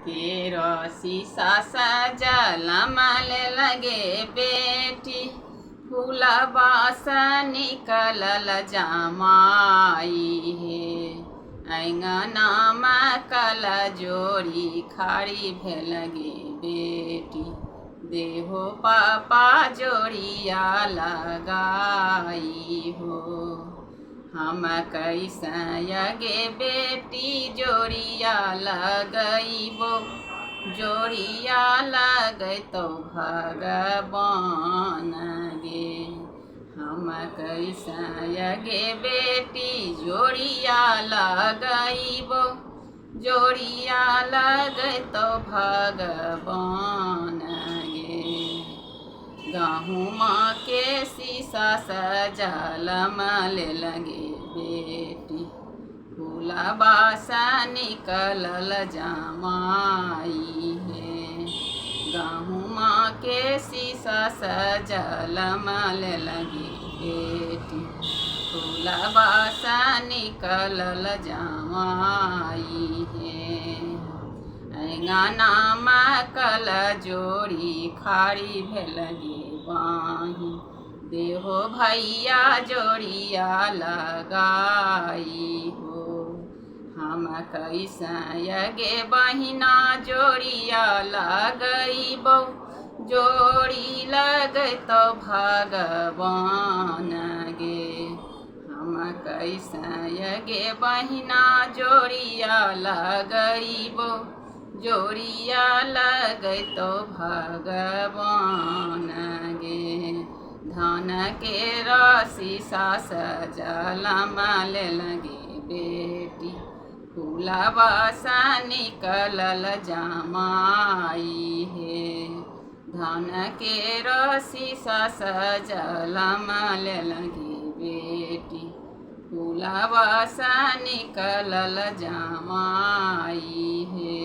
केरो शीशा सजल माल लगे बेटी, फूलबा से निकलल जमाई हे। अंगना में कल जोड़ी खड़ी भेल गे बेटी, देहो पापा जोड़िया लगाई हो। हम कैसे यगे बेटी जोड़िया लगैबो, जोड़िया लगैतो भगवान गे। हम कैसे यगे बेटी जोड़िया लगैबो, जोड़िया लगैतो भगवान गे। गहुमा के शीशा सजल माल लगे बेटी, फूलबा से निकलल जमाई हे। गहुमा के शीशा सजल माल लगे बेटी, फूलबा से निकलल जमाई हे। अंगना में कल जोड़ी खड़ी भेल गे बाही, देहो भैया जोड़िया लगाई हो। हम कैसे यगे बहिना जोड़िया लगैबो, जोड़ी लगैतो भगवान गे। हम कैसे यगे बहिना जोड़िया लगैबो, जोड़िया लगैतो भगवान गे। धान के शीशा सजल माल लगे बेटी, फूलबा से निकलल जमाई हे। धान के शीशा सजल माल लगे बेटी, फूलबा से निकलल जमाई हे।